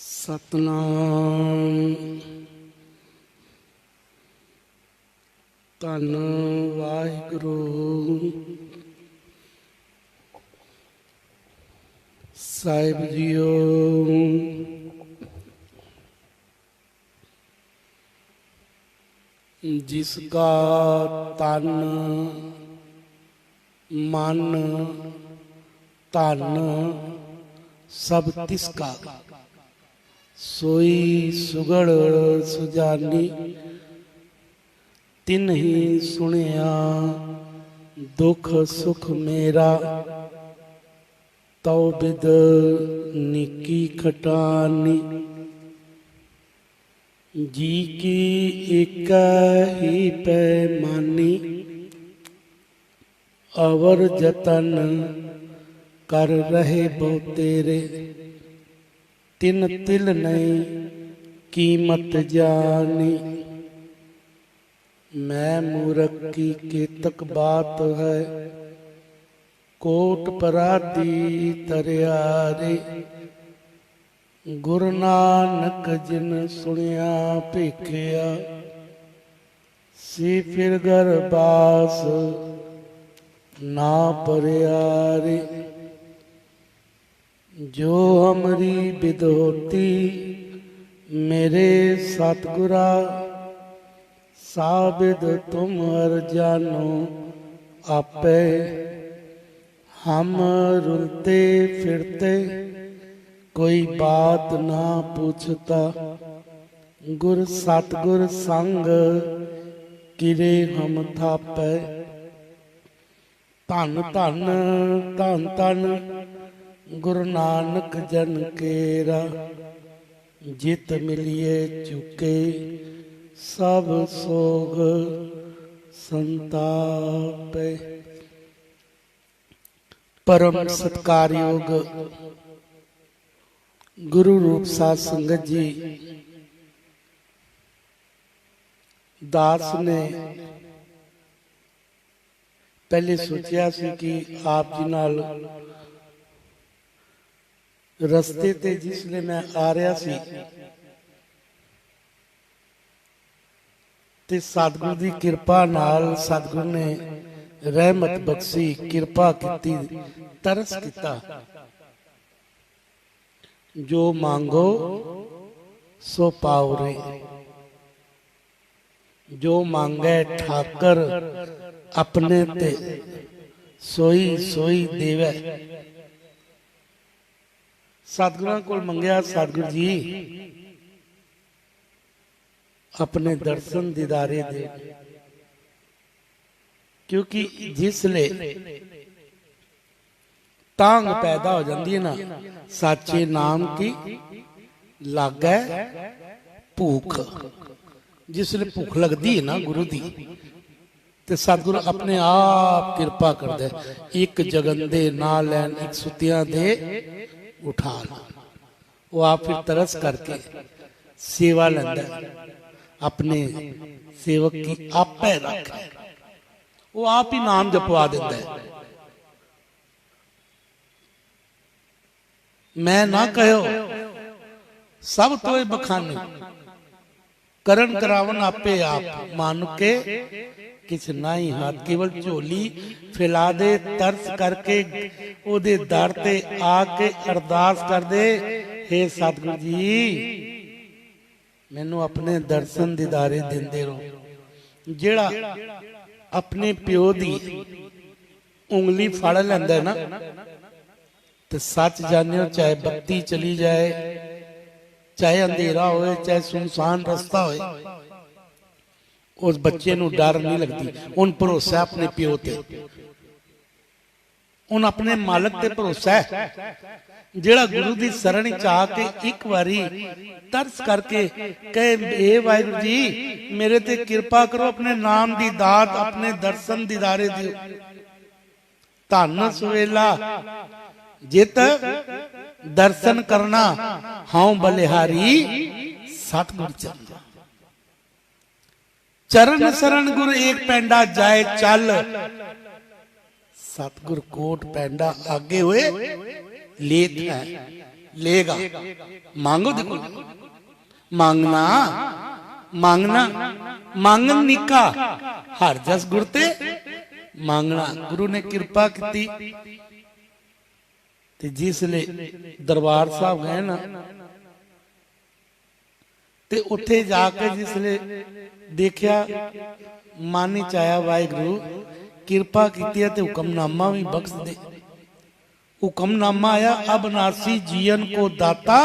सतनाम धन वाहिगुरु साहिब जीओ। जिसका तन मन धन सब तिसका, सोई सुगड़ सुजानी तिन ही सुनिया दुख सुख मेरा। तौ बिद निकी खटानी, जी की एक ही पैमानी। अवर जतन कर रहे बहु तेरे, तिन तिल नहीं कीमत जानी। मैं मूर्ख की केतक बात है, कोट पराधी तरियारे। गुरु नानक जिन सुनिया भेखिया, सी फिर गरबास ना परियारे। जो हमरी विदोती मेरे सतगुरा, साबिद तुम हर जानो आपे। हम रुलते फिरते कोई बात ना पूछता, गुर सतगुर संग किरे हम थापै। धन धन धन धन गुरु नानक जन केरा, जित मिलिए चुके सब सोग संतापे। परम सत्कारयोग गुरु रूप साध संगत जी, दास ने पहले सोचा सी कि आप जी नाल रस्ते ते जिसले मैं आ रहा सी ते सतगुरु दी किरपा नाल सतगुरु ने रहमत बख्शी, किरपा की, तरस किता। जो मांगो सो पाओ रे, जो मांगे ठाकर अपने ते, सोई सोई देवे। सतगुरां कोल मंगया, सतगुरु जी अपने दर्शन दीदारे दे। क्योंकि जिसले तांग पैदा हो जाती है ना, साचे नाम की लागै भूख। जिसले भूख लगती है ना गुरु दी, ते सतगुरु अपने आप किरपा कर दे। एक जगन दे ना लैन, एक सुतियां दे उठा ला। वो आप फिर तरस करके सेवा लेंदा, अपने सेवक की आपे रख, वो आप ही नाम जपवा देता है। मैं ना कहो सब तो बखाने, करन करावन आपे आप। मान के किछ नहीं हाथ, केवल झोली फैला दे, तरस करके ओदे दर ते आके अरदास कर दे, हे सतगुरु जी मैनू अपने दर्शन दीदारे देंदे रहो। जेड़ा अपने प्यो दी उंगली फड़ लैंदा ना, तो सच जाने चाहे बत्ती चली जाए, चाहे अंधेरा होए, चाहे सुनसान रास्ता होए, उस बच्चे नू डर नहीं लगती। उन भरोसा अपने प्यो ते, उन अपने मालक ते भरोसा है। जेड़ा गुरु दी सरणी च आके एक बारी तरस करके कहे, हे वाहिगुरु जी मेरे ते कृपा करो, अपने नाम दी दात, अपने दर्शन दीदारे दियो। धन सुवेला जित दर्शन करना, हाउ बलिहारी सतगुर चरण। चरण शरण गुरु एक पैंडा जाए चल, सतगुर कोट पैंडा आगे हुए लेत है। लेगा। मांगो, देखो मांगना मांगना मांगन निका हर जस गुरते मांगना। गुरु ने कृपा की ते जिसले दरबार साहब गए ना ते उत्थे जाके जिसले देखिया मन च आया वाहिगुरु कृपा की ते हुक्मनामा भी बख्श दे। हुक्मनामा आया अबनासी जीवन को दाता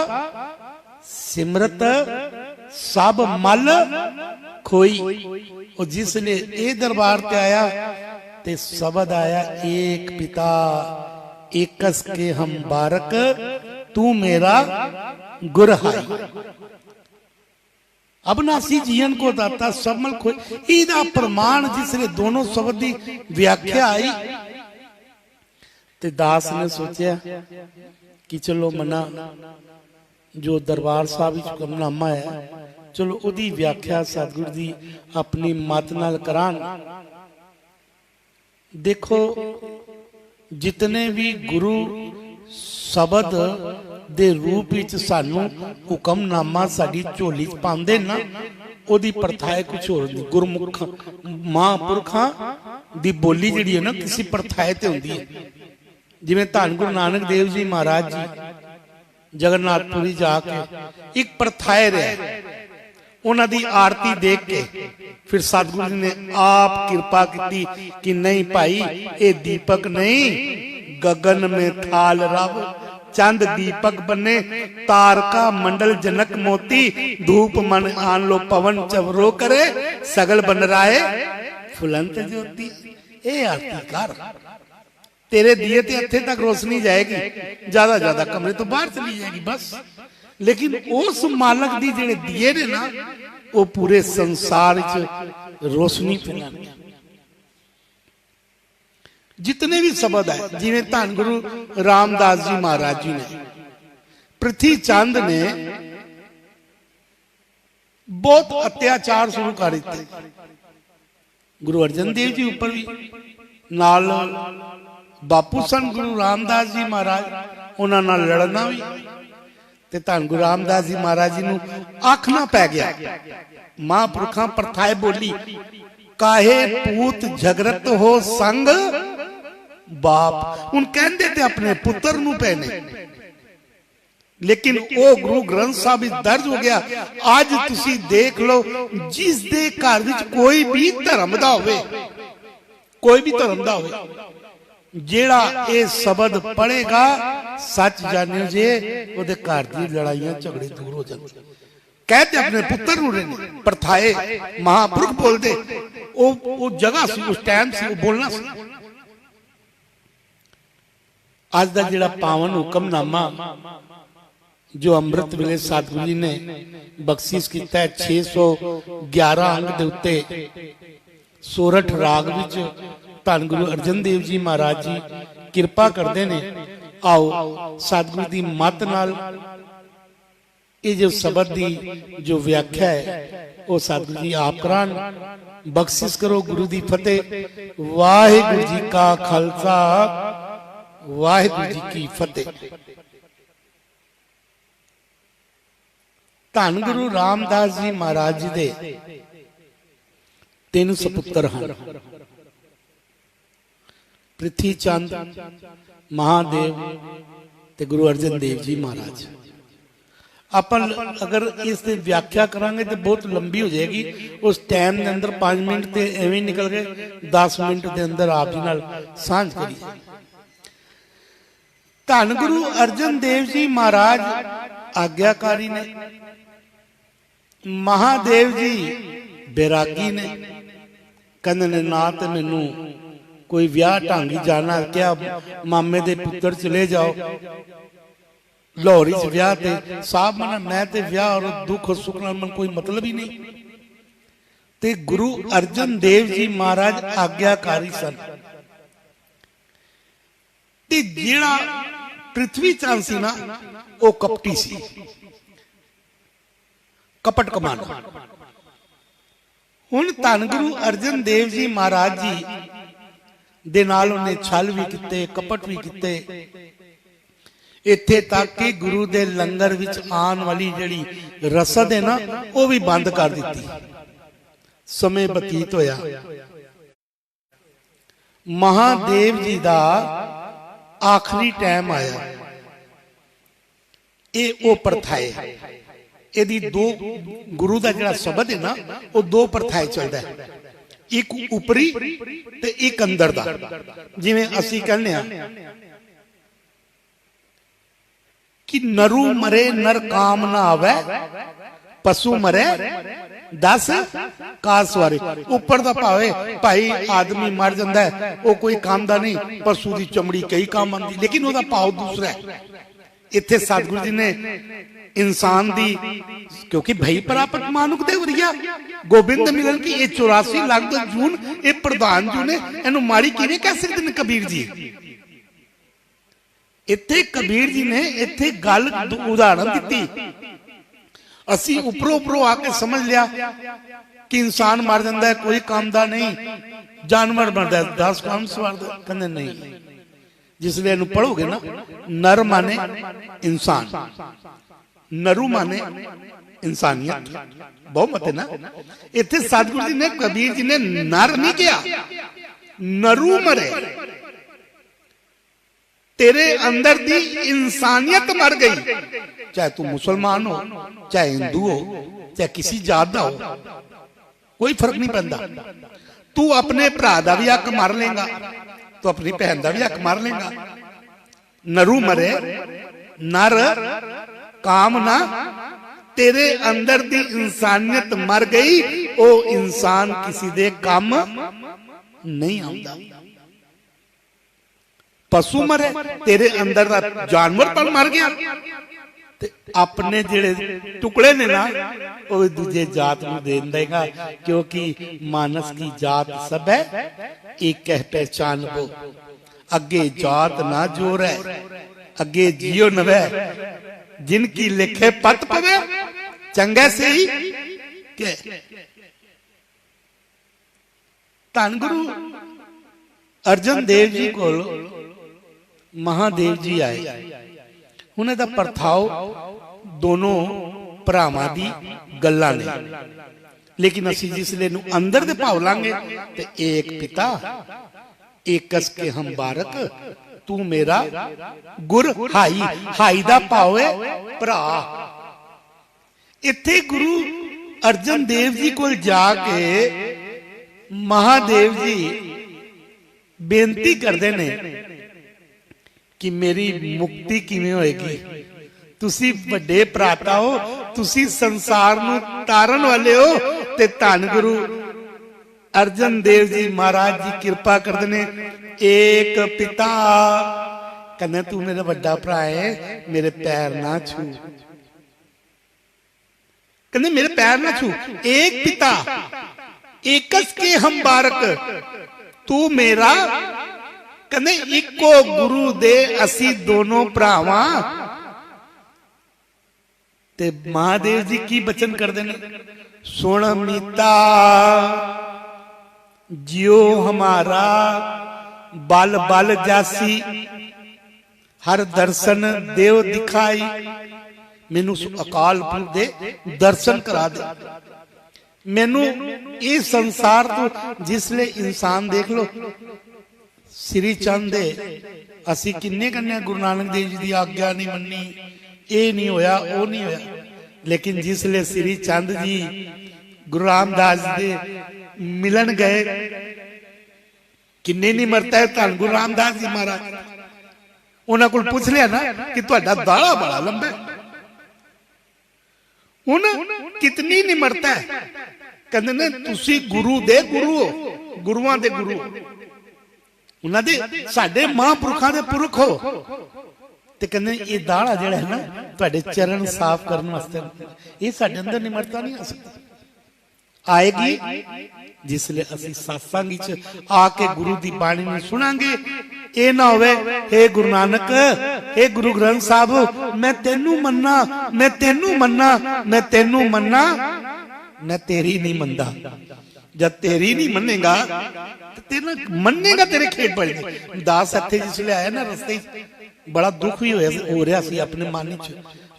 सिमरत सब मल खोई। और जिसले ये दरबार ते आया ते शब्द आया एक पिता एकस के हम बारक तू मेरा गुरहाई। अबनासी जीवन को दाता सब मल खोई इहदा प्रमाण जिसले दोनों शब्द की व्याख्या आई ते दास ने सोचा कि चलो मना जो दरबार साहब विच हुक्मनामा है चलो उदी व्याख्या सतगुरु दी अपनी मत नाल करान। देखो जितने भी गुरु शब्द दे रूप विच सानू हुक्मनामा साडी झोली च पांदे ना ओदी प्रथाए कुछ होर नहीं। गुरमुख महापुरखां दी बोली जिहड़ी है ना किसी प्रथाए ते हुंदी है। जिवें धन गुरु नानक देव जी महाराज जी जगन्नाथपुरी जाके एक प्रथाए रहा उन्हां दी आरती देख के फिर सतगुरु जी ने आप कृपा की कि नहीं भाई ये दीपक नहीं गगन में थाल रब चंद दीपक बने तारका मंडल जनक मोती धूप मन आन लो पवन चवरो करे सगल बन राए फुलंत ज्योति। ए आरती कर तेरे दिए ते हथे तक रोशनी जाएगी ज्यादा ज्यादा कमरे तो बाहर चली जाएगी बस। लेकिन उस मालक दी जेड़े दिए ने ना वो पूरे संसार च रोशनी फैलाने। जितने भी शब्द है जिवें धन गुरु रामदास जी महाराज जी ने पृथ्वी चंद ने बहुत अत्याचार शुरू कर दिते गुरु अर्जन देव जी ऊपर भी नाल बापू सन गुरु रामदास जी महाराज उन्हां नाल लड़ना भी ते धन गुरु रामदास जी महाराज जी नूं आखना पै गया। महापुरखां प्रथाए बोली काहे पूत झगरत हो संग बाप। हुण कहंदे ते अपने पुत्र नूं पै ने लेकिन ओ गुरु ग्रंथ साहब विच दर्ज हो गया। आज तुसी देख लो जिस दे घर विच कोई भी धर्म दा होवे कोई भी धर्म दा होवे जेड़ा ये शब्द पढ़ेगा सच जानियो जे ओदे घर दी लड़ाइयां झगड़े दूर हो जाते। कहते अपने पुत्र नूं रहने प्रथाए महापुरुष बोलते ओ जगह सी उस टाइम से वो बोलना सी। आज दा जेड़ा पावन हुक्मनामा जो अमृत वेले सतगुरु जी ने बख्शिश किया है 611 अंक दे उत्ते सोरठ राग विच धन गुरु अर्जन देव जी महाराज जी कृपा करते ने। आओ सतगुरु की मत नाल ये जो शब्द की जो व्याख्या है वो सतगुरु जी आप करान। बख्शिश करो गुरु दी फतेह। वाहिगुरु जी का खालसा वाहिगुरु जी की फतेह। धन गुरु रामदास जी महाराज जी दे 3 सपुत्र हैं पृथ्वी चंद महादेव ते गुरु अर्जन देव जी महाराज। अपन अगर इस व्याख्या करांगे तो बहुत लंबी हो जाएगी। उस टाइम के अंदर 5 मिनट ते एवें निकल गए 10 मिनट के अंदर आप जी नाल सांझ करिए। धन गुरु अर्जन देव जी महाराज आज्ञाकारी ने महादेव जी बैरागी ने कहंदे ने ना ते मैनू कोई ब्याह ढंग जाना क्या मामे दे पुत्र चले जाओ लाहौरी च ब्याह ते साहब मना मैं ते ब्याह और दुख और सुख नाल मन कोई मतलब ही नहीं। ते गुरु अर्जन देव जी महाराज आज्ञाकारी सन। ते जेड़ा पृथ्वी चंद सी ना वो कपटी सी कपट कमाना। हुण धन गुरु अर्जन देव जी महाराज जी दे नाल उन्हें छल भी किते कपट भी किते। ਇੱਥੇ ਤੱਕ ਕਿ ਗੁਰੂ ਦੇ ਲੰਗਰ ਵਿੱਚ ਆਉਣ ਵਾਲੀ ਜਿਹੜੀ ਰਸਦ ਹੈ ਨਾ, ਉਹ ਵੀ ਬੰਦ ਕਰ ਦਿੱਤੀ। ਸਮੇਂ ਬਤੀਤ ਹੋਇਆ, ਮਹਾਦੇਵ ਜੀ ਦਾ ਆਖਰੀ ਟਾਈਮ ਆਇਆ। ਇਹ ਉਹ ਪ੍ਰਥਾਏ, ਇਹਦੀ ਦੋ, ਗੁਰੂ ਦਾ ਜਿਹੜਾ ਸ਼ਬਦ ਹੈ ਨਾ, ਉਹ ਦੋ ਪ੍ਰਥਾਏ ਚੱਲਦਾ ਹੈ, ਇੱਕ ਉਪਰੀ ਤੇ ਇੱਕ ਅੰਦਰ ਦਾ। ਜਿਵੇਂ ਅਸੀਂ ਕਹਿੰਦੇ ਆ ਕਿ ਨਰੂ ਮਰੇ ਨਰ ਕਾਮ ਨਾ ਆਵੇ, ਪਸ਼ੂ ਮਰੇ 10 ਕਾਸਵਾਰੇ। ਉੱਪਰ ਦਾ ਭਾਵੇਂ ਭਾਈ ਆਦਮੀ ਮਰ ਜਾਂਦਾ ਹੈ, ਉਹ ਕੋਈ ਕੰਮ ਦਾ ਨਹੀਂ, ਪਸ਼ੂ ਦੀ ਚਮੜੀ ਕਈ ਕੰਮ ਆਉਂਦੀ, ਲੇਕਿਨ ਉਹਦਾ ਭਾਵ ਦੂਸਰਾ ਹੈ। ਇੱਥੇ ਸਤਿਗੁਰੂ ਜੀ ਨੇ इंसान दी, क्योंकि भई प्रापत मानुक दे वरिया गोबिंद मिलन की ये 84 लाख जून ये प्रधान जू ने इन्हू माड़ी किने कह सकते हैं कबीर जी। इत्थे कबीर जी ने इत्थे गल उदाहरण दी। असी उपरों उपरों आके समझ लिया कि इंसान मर जाता है कोई काम दा नहीं, जानवर बनता है 10 काम सवार कहते नहीं। जिसलिए इन्हू पढ़ोगे ना, नर माने इंसान, नरू माने इंसानियत, बहुमत है ना। इत्थे सतगुरु जी ने कबीर जी ने नर नहीं किया, नरू मरे, तेरे अंदर दी इंसानियत मर गई। चाहे तू मुसलमान हो, चाहे हिंदू हो, चाहे किसी जात दा हो, कोई फर्क नहीं पैंदा। तू अपने भरा दा भी हक मार लेगा, तो अपनी भैन दा भी हक मार लेगा। नरू मरे, नर कामना, तेरे अंदर दी इंसानियत मर गई, ओ इंसान किसी दे काम नहीं आंदा। पशु मरे, तेरे अंदर दा जानवर पर मर गया, ते अपने जेड़े टुकड़े ने ना वो दूजे जात नूं दे देगा, क्योंकि मानस की जात सब है, एक कह पहचान वो। अगे जात ना जोर है, अगे जियो नवे, जिनकी लिखे पत पवे, चंगे से ही के। धन गुरु अर्जन देव जी को महादेव जी आए, उन्हें दा परथाओ दोनों भरावां दी गल्लां ने, लेकिन असी जिसले नूं अंदर दे भाव लांगे ते एक पिता एकस के हम बारक, तू मेरा गुर हाई, हाई दा भाव है भरा। इत्थे गुरु अर्जन देव जी कोल जाके महादेव जी बेनती करते ने कि मेरी मुक्ति किवें होएगी। तुसी बड़े भराता हो, तुसी संसार नूं तारन वाले हो, ते धन गुरु अर्जन देव जी महाराज जी कृपा करते ने। एक पिता कहने तू मेरा बड़ा भरा है, मेरे पैर ना छू, कहने मेरे पैर ना छू। एक पिता एकस के हम बारक, तू मेरा कहने इको गुरु दे असी दोनों भरावां। ते महादेव जी की बचन करते ने, सुन मीता जियो हमारा बल बल जासी, हर दर्शन देव दिखाई। मैनू अकाल पुरख दे दर्शन करा दे। मैनू इस संसार तो जिसले इंसान देख लो, श्री चंद असी किन्ने कन्ने गुरु नानक देव जी की आज्ञा नहीं मन्नी, ये नहीं होया वो नहीं होया। लेकिन जिसले श्री चंद जी गुरु रामदास जी मिलन गए, किन्ने नहीं मरता है धन गुरु रामदास जी महाराज। उन्होंने को पूछ लिया ना कि तुहाडा दाड़ा बड़ा लंबा है, हुण कितनी नहीं मरता है। कहते ने तुसी गुरु दे गुरु हो, गुरुआं दे गुरु, उन्हां दे साडे महापुरखां दे पुरख हो। ते कहते ये दाड़ा जिहड़ा है ना तुहाडे चरण साफ करने वास्ते, ये साडे अंदर नहीं मरता नहीं आ सकता। आएगी जिसले असी सत्संग आके गुरु दी बाणी नूं सुनांगे। ये ना होवे हे गुरु नानक, हे गुरु ग्रंथ साहब मैं तेनू मन्ना, मैं तेनू मन्ना, मैं तेनू मन्ना, मैं तेरी नहीं मनदा। जब तेरी नहीं मनेगा तो तेरा मन्नेगा तेरे खेत पड़ गए। दास इत्थे जिसले आया ना रस्ते बड़ा दुख ही हो रहा सी अपने मन च।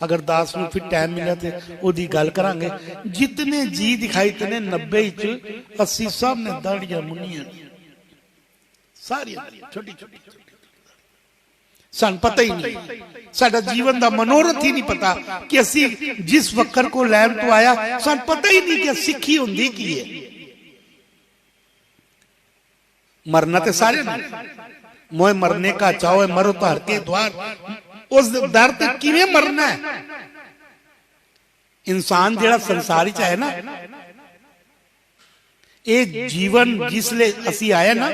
अगर दास नूं फिर टाइम मिला तो ओदी गल करांगे। जितने जी दिखाई इतने 90 च 80 सब ने दाड़ियां मुन्नियां सारी छोटी छोटी। सन पता ही नहीं, साडा जीवन का मनोरथ ही नहीं पता कि असी जिस वक्र को लैन तो आया सन पता ही नहीं कि सिक्खी हुंदी की है। मरना तो सारे मोए मरने का चाहो है, मरो तो हर के द्वार। उस दर तक किवें मरना है? इंसान जेड़ा संसार च है ना, ये जीवन जिसले असी आए ना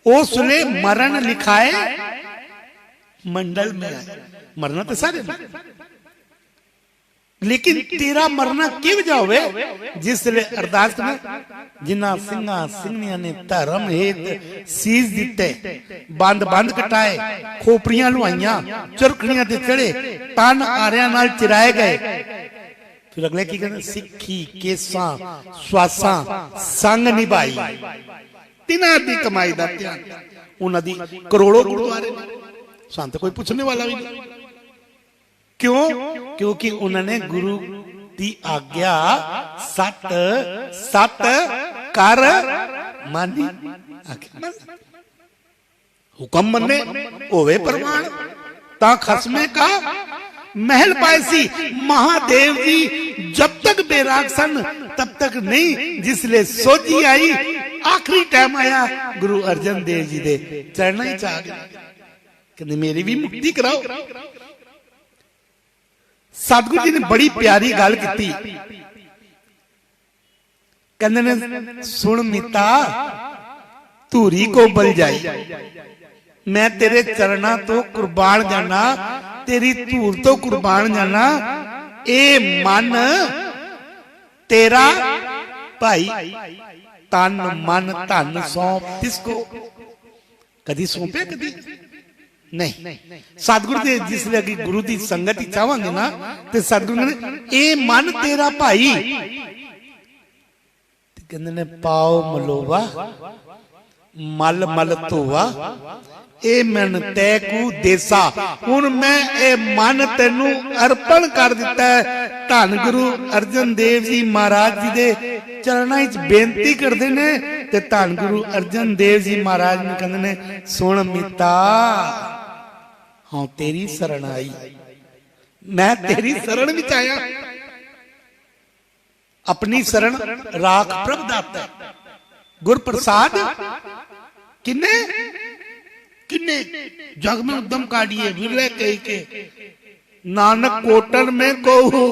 उसले मरण लिखाए मंडल में आए। मरना तो सारे, लेकिन तेरा मरना कि वजह होवे? जिसले अरदास में जिन्ना सिंगा सिंगनिया ने धर्म हेत सीज दिते, बंद बंद कटाए, खोपड़ियां लुआइयां, चरखड़ियां ते चढ़े, तन आरियां नाल चिराए गए। फिर अगले की कहते? सिक्खी केसां स्वासां संग निभाई। तिन्हां दी कमाई दा ध्यान, उन्हां दी करोड़ों गुरुद्वारे। संत कोई पूछने वाला भी नहीं। क्यों? क्योंकि उन्होंने गुरु की आज्ञा सत सत कर मानी। हुक्म मने होवे प्रमाण, ता खसमे का महल पाए सी। महादेव जी जब तक बेराग सन तब तक नहीं, जिसले सोजी आई आखिरी टाइम आया गुरु अर्जन देव जी दे चरणा ही आ गया। कहते मेरी भी मुक्ति कराओ। सतगुरु जी ने बड़ी प्यारी गल की। कहते ने सुन मिता धूरी को बल जाई, मैं तेरे चरणा तो कुर्बान जाना, तेरी धूर तो कुर्बान जाना। ए मन तेरा भाई, तन मन धन सौंप तिसको। कदी सौंपे कदी नहीं। सतगुरु दे जिसले अगे गुरु की संगत चाहवांगे ना, तो सतगुरु ने ए मन तेरा भाई, कहते ने पाओ मलोवा मल मल धोवा, ए मन तैकू देसा। हुण मैं ए मन तेनू अर्पण कर दिता है। धन गुरु अर्जन देव जी महाराज जी दे चरणा च बेनती करते ने, ते धन गुरु अर्जन देव जी महाराज ने कहते ने सुन मिता, हाँ तेरी शरण आई, मैं तेरी शरण विच आया। अपनी शरण राख प्रभ दाता है। गुर प्रसाद किन्ने किन्ने जग में उद्यम काढ़िए विरले कही के, नानक कोटन में कोहू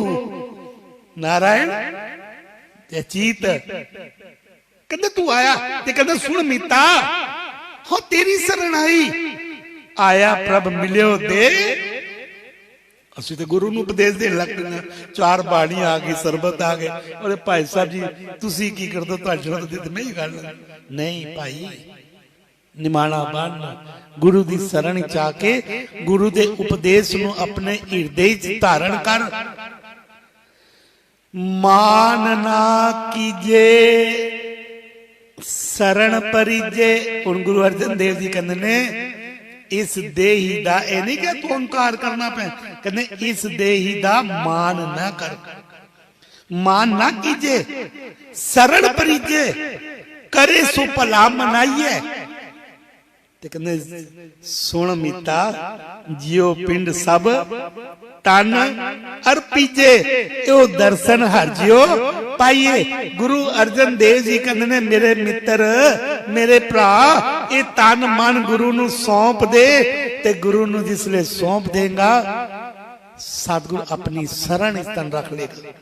नारायण चीत। कहते तू आया ते कहते सुन मिता, हाँ तेरी शरण आई। आया प्रभ मिलियो दे। असि तो गुरु नूं उपदेश देण लग पए, चार बाणी आ गई, सरबत आ गए। अरे भाई साहब जी तुसी की कर दो, तुहाडी शरण ते मैं ही गल नहीं। भाई निमाणा बन, गुरु दी शरण च आके गुरु दे उपदेश नूं अपने हिरदे च धारण कर। मान ना कीजे शरण परिजे। हुण गुरु अर्जन देव जी कहंदे ने इस देही दा, ए नहीं कि तू अंकार करना पे, कहते इस देही दा मान ना कर, मान ना कीजे, शरण परिजे, करे सो भला मनाइए। कहते सुन मिता जियो पिंड सब तन अर्पीजे, यो दर्शन हर जियो पाइए। गुरु अर्जन देव जी कहते ने मेरे मित्र मेरे भरा, ये तन मन गुरु नूं सौंप दे, ते गुरु नूं जिसले सौंप देगा सतगुरु अपनी शरण इस तन रख लेगा।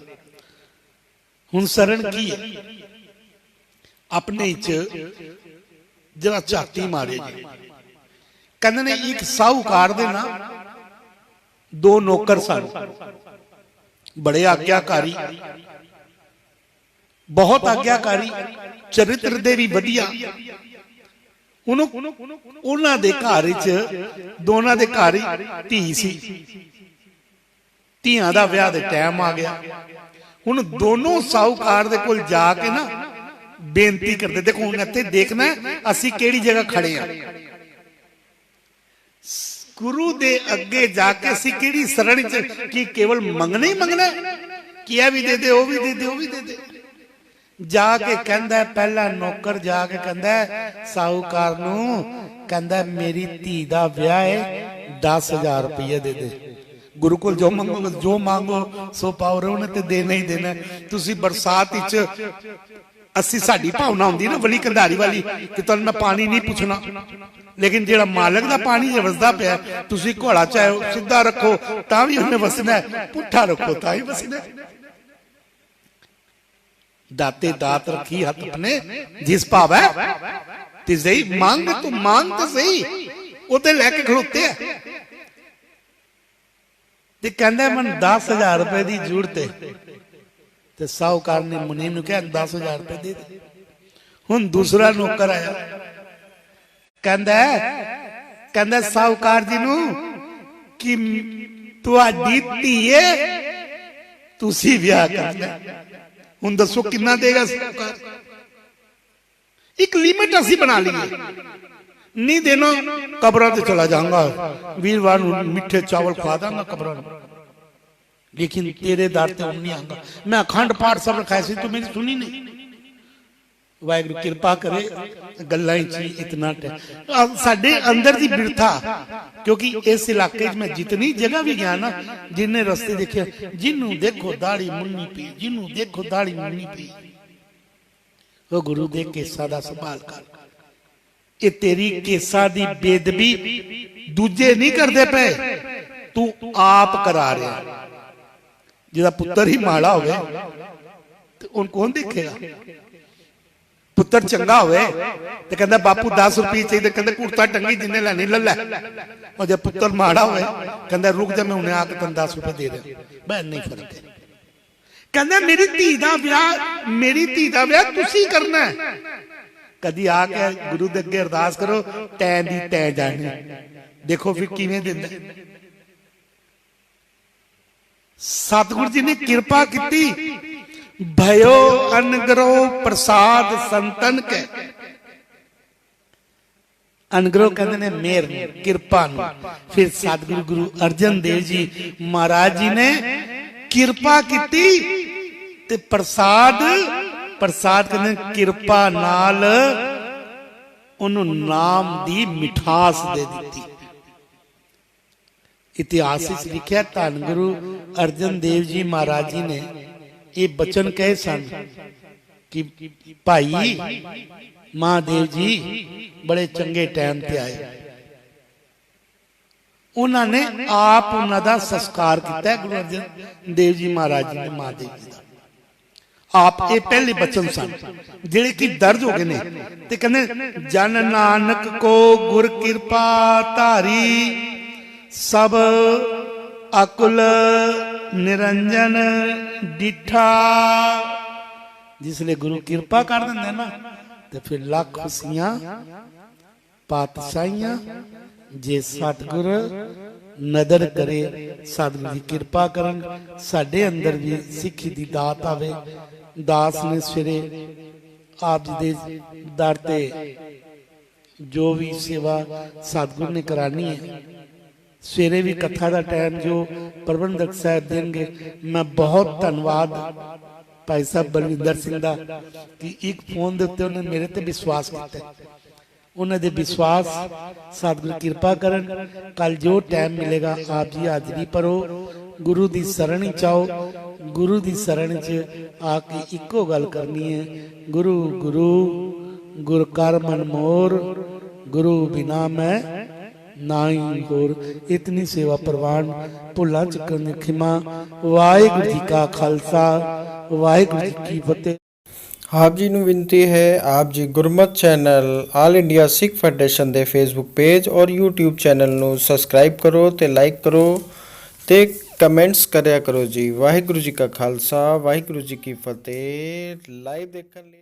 हुण शरण की है? अपने जरा झाती मारे जी। कहते ने एक साहूकार दे ना दो नौकर सन, बड़े आज्ञाकारी, बहुत आज्ञाकारी, चरित्र दे भी वधिया। उन्हां दे घर च दोनां दे घर धी सी, धियां दा विआह दे टाइम आ गया। हुण दोनों साहूकार दे कोल जाके ना बेनती करते, देखो हुण इत्थे देखना असीं किहड़ी जगह खड़े आ। गुरु दे अगे जाके असी किहड़ी शरण च की केवल मंगना ही मंगना कि यह भी दे दे, वो भी दे दे, वो भी दे दे। जाके कहंदा पहला नौकर जाके कहंदा साहूकार नूं, कहंदा मेरी धी दा ब्याह है 10,000 रुपया दे दे। गुरु को जो मांगो सो पाओ, उन्हें तो देना ही देना। तुसी बरसात असी साडी भावना होंदी ना वली कंधारी वाली कि तुहानूं मैं पानी नहीं पूछना, लेकिन जेड़ा मालक दा पानी जे वसदा पिया, तुसी घोड़ा चाहे सीधा रखो तां भी उन्हें वसना है, पुट्ठा रखो तां ही वसना है। दाते दात रखी हथ अपने जिस भाव है तिस ही मांग, तो मांग तो सही, वो तो लैके खड़ोते है। ते कहंदा मन 10,000 रुपए की जरूरत है। ते साहूकार ने मुनीम नूं कहा 10,000 रुपए दे दे। हुण दूसरा नौकर आया, कहंदा साहूकार जी नूं कि तुहाडी धी है, तुसी ब्याह करना। हुण दसो कितना देगा साहूकार? एक लिमिट असी बना ली, नहीं देना कब्रां ते चला जाऊंगा, वीरवार मिठे चावल खवा दांगा कब्रां, लेकिन तेरे दर ते नहीं आऊंगा। मैं अखंड पाठ सब रखाया सी, तू मेरी सुनी नहीं। वाहिगुरू किरपा करे गल्लां च इतना साडे अंदर दी बिरथा, क्योंकि इस इलाके मैं जितनी जगह भी गया ना, जिन्हें रस्ते देखे, जिन्हों देखो दाढ़ी मुन्नी पी, जिन्हों देखो दाढ़ी मुन्नी पी, वो गुरु दे केसा दा संभाल कर। ये तेरी केसा दी बेदबी दूजे नहीं करते पे, तू आप करा रहा। जिदा पुत्र ही माड़ा होवे ते उन कौन देखेगा? पुत्र चंगा होवे ते कहंदा बापू 10 रुपये चाहिए, कहंदा कुर्ता टंगी जिन्ने लैनी ले लै। और जब पुत्र माड़ा होवे कहंदा रुक जा मैं उन्हें आके तन 10 रुपये दे रहा। बहन नहीं फर्क है। कहंदा मेरी धी दा ब्याह, मेरी धी दा ब्याह तुसी करना है। कदी आके गुरु दे अगे अरदास करो, तैं दी तैं जानी। देखो फिर किवें दिंदा। सतगुरु जी ने कृपा की, भयो अनुग्रह प्रसाद संतन के। अनुग्रह कहते ने मेर कृपा। फिर सतगुरु गुरु अर्जन देव जी महाराज जी ने कृपा की ते प्रसाद, प्रसाद कहते कृपा नाल उन्हों नाम दी मिठास दे दी। इतिहास लिखा धन गुरु अर्जन देव जी महाराज जी ने ये बचन कहे सन कि भाई महादेव जी बड़े चंगे टाइम ते आए। उन्होंने आप उन्होंने संस्कार किया गुरु अर्जन देव जी महाराज जी ने महादेव जी का। आप ये पहले बचन सन जेड़े कि दर्ज हो गए ने ते कहंदे जन नानक को गुर कृपा धारी, सब अकुल निरंजन डिठा। जिसले गुरु कृपा कर देंगे ना तो फिर लख खुशियां पातशाहियां। जे सतगुर नदर करे, सतगुर की कृपा करन, साडे अंदर भी सिक्खी दी दात आवे। दास ने सवेरे आप जी दे दर ते जो भी सेवा सतगुर ने करानी है, सवेरे भी कथा का टाइम जो प्रबंधक साहब देंगे, मैं बहुत धन्यवाद भाई साहब बलविंदर सिंह का कि एक फोन के उत्ते उन्होंने मेरे ते विश्वास किया। उन्होंने विश्वास सतगुरु कृपा करन, कल जो टाइम मिलेगा आप जी हाजरी भरो, गुरु की शरण चाओ। गुरु की शरण च आके इको गल करनी है, गुरु गुरु गुर कर मन मोर, गुरु बिना मैं नाई होर। इतनी सेवा प्रवान भुला चुकन दी खिमा। वाहिगुरू जी का खालसा, वाहिगुरू जी की फतेह। आप जी ਨੂੰ विनती है, आप जी Gurmat channel all India Sikh federation ਦੇ फेसबुक पेज और यूट्यूब चैनल ਨੂੰ सब्सक्राइब करो ਤੇ लाइक करो ਤੇ कमेंट्स करिया करो जी। वाहिगुरू जी का खालसा, वाहिगुरू जी की फतेह। लाइव देखने लिए